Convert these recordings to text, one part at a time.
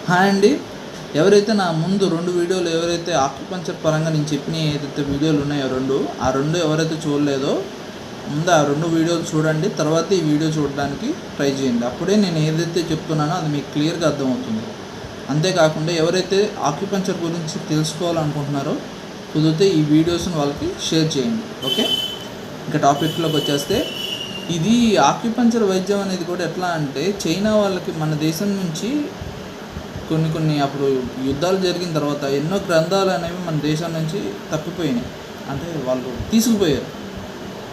Hi అండి. ఎవరైతే నా ముందు 2 వీడియోలు ఎవరైతే ఆక్యుపంక్చర్ పరంగా నేను చెప్పిన ఏదైతే వీడియోలు ఉన్నాయో ఆ రెండు ఎవరైతే చూడలేదో ముందు ఆ 2 వీడియోలు చూడండి. తర్వాత ఈ వీడియో చూడడానికి ట్రై చేయండి. అప్పుడే నేను ఏదైతే చెప్తున్నానో అది మీకు క్లియర్గా అర్థమవుతుంది. అంతేకాకుండా ఎవరైతే ఆక్యుపంక్చర్ గురించి తెలుసుకోవాలనుకుంటున్నారో కుదిరితే ఈ వీడియోస్ని వాళ్ళకి షేర్ చేయండి. ఓకే, ఇంకా టాపిక్లోకి వచ్చేస్తే, ఇది ఆక్యుపంక్చర్ వైద్యం అనేది కూడా ఎట్లా అంటే, చైనా వాళ్ళకి మన దేశం నుంచి కొన్ని అప్పుడు యుద్ధాలు జరిగిన తర్వాత ఎన్నో గ్రంథాలు అనేవి మన దేశం నుంచి తప్పిపోయినాయి. అంటే వాళ్ళు తీసుకుపోయారు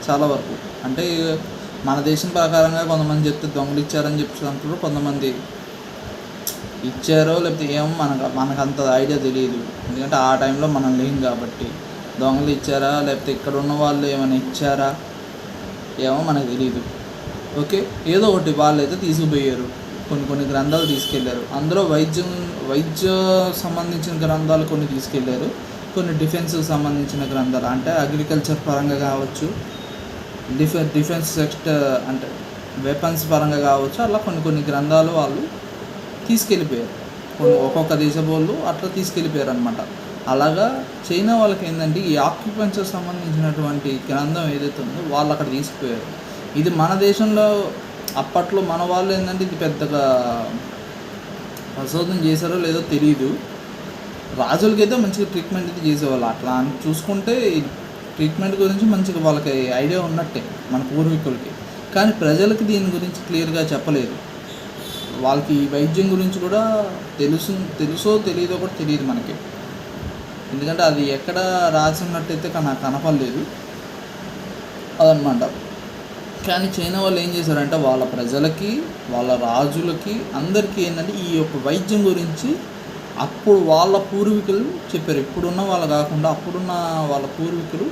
చాలా వరకు. అంటే మన దేశం ప్రకారంగా కొంతమంది చెప్తే దొంగలు ఇచ్చారని చెప్పి అంటారు, కొంతమంది ఇచ్చారో లేకపోతే ఏమో మనకు అంత ఐడియా తెలియదు. ఎందుకంటే ఆ టైంలో మనం లేం కాబట్టి. దొంగలు ఇచ్చారా లేకపోతే ఇక్కడ ఉన్న వాళ్ళు ఏమైనా ఇచ్చారా ఏమో మనకు తెలియదు. ఓకే, ఏదో ఒకటి వాళ్ళు అయితే తీసుకుపోయారు. కొన్ని గ్రంథాలు తీసుకెళ్లారు. అందులో వైద్య సంబంధించిన గ్రంథాలు కొన్ని తీసుకెళ్లారు, కొన్ని డిఫెన్స్కి సంబంధించిన గ్రంథాలు అంటే అగ్రికల్చర్ పరంగా కావచ్చు, డిఫెన్స్ సెక్టర్ అంటే వెపన్స్ పరంగా కావచ్చు, అలా కొన్ని గ్రంథాలు వాళ్ళు తీసుకెళ్ళిపోయారు. ఒక్కొక్క దేశం వాళ్ళు అట్లా తీసుకెళ్ళిపోయారు అనమాట. అలాగా చైనా వాళ్ళకి ఏంటంటే ఈ ఆక్యుపంక్చర్ సంబంధించినటువంటి గ్రంథం ఏదైతే ఉందో వాళ్ళు అక్కడ తీసుకుపోయారు. ఇది మన దేశంలో అప్పట్లో మన వాళ్ళు ఏంటంటే ఇది పెద్దగా పరిశోధన చేశారో లేదో తెలియదు. రాజులకైతే మంచిగా ట్రీట్మెంట్ అయితే చేసేవాళ్ళు. అట్లా అని చూసుకుంటే ట్రీట్మెంట్ గురించి మంచిగా వాళ్ళకి ఐడియా ఉన్నట్టే మన పూర్వీకులకి. కానీ ప్రజలకి దీని గురించి క్లియర్గా చెప్పలేదు. వాళ్ళకి ఈ వైద్యం గురించి కూడా తెలుసో తెలియదో కూడా తెలియదు మనకి. ఎందుకంటే అది ఎక్కడ రాసి ఉన్నట్టయితే నాకు కనపడలేదు అదనమాట. కానీ చైనా వాళ్ళు ఏం చేశారంటే వాళ్ళ ప్రజలకి, వాళ్ళ రాజులకి, అందరికీ ఏంటంటే ఈ యొక్క వైద్యం గురించి అప్పుడు వాళ్ళ పూర్వీకులు చెప్పారు. ఇప్పుడున్న వాళ్ళు కాకుండా అప్పుడున్న వాళ్ళ పూర్వీకులు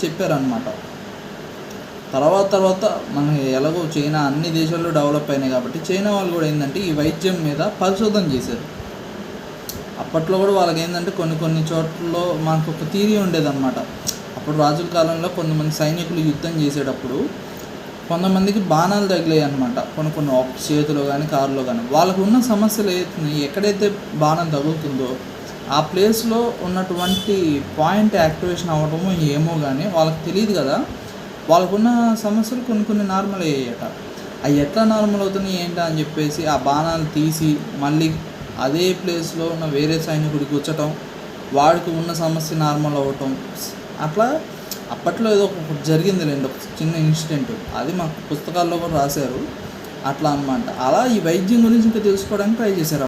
చెప్పారనమాట. తర్వాత మనకి ఎలాగో చైనా అన్ని దేశాల్లో డెవలప్ అయినాయి కాబట్టి చైనా వాళ్ళు కూడా ఏంటంటే ఈ వైద్యం మీద పరిశోధన చేశారు. అప్పట్లో కూడా వాళ్ళకి ఏంటంటే కొన్ని చోట్లలో మనకు ఒక థియరీ ఉండేదన్నమాట. అప్పుడు రాజుల కాలంలో కొంతమంది సైనికులు యుద్ధం చేసేటప్పుడు కొంతమందికి బాణాలు తగిలాయి అనమాట. కొన్ని చేతిలో కానీ కారులో కానీ. వాళ్ళకు ఉన్న సమస్యలు ఎక్కడైతే బాణం తగులుతుందో ఆ ప్లేస్లో ఉన్నటువంటి పాయింట్ యాక్టివేషన్ అవ్వడమో ఏమో కానీ వాళ్ళకి తెలియదు కదా. వాళ్ళకున్న సమస్యలు కొన్ని నార్మల్ అయ్యాయట. అవి ఎట్లా నార్మల్ అవుతున్నాయి ఏంటా అని చెప్పేసి ఆ బాణాలు తీసి మళ్ళీ అదే ప్లేస్లో ఉన్న వేరే సైనికుడికి కూర్చోటం, వాడికి ఉన్న సమస్య నార్మల్ అవ్వటం, అట్లా అప్పట్లో ఏదో ఒకటి జరిగింది లేండి, ఒక చిన్న ఇన్సిడెంట్. అది మాకు పుస్తకాల్లో కూడా రాశారు. అట్లా అనమాట. అలా ఈ వైద్యం గురించి ఇంకా తెలుసుకోవడానికి ట్రై చేశారు.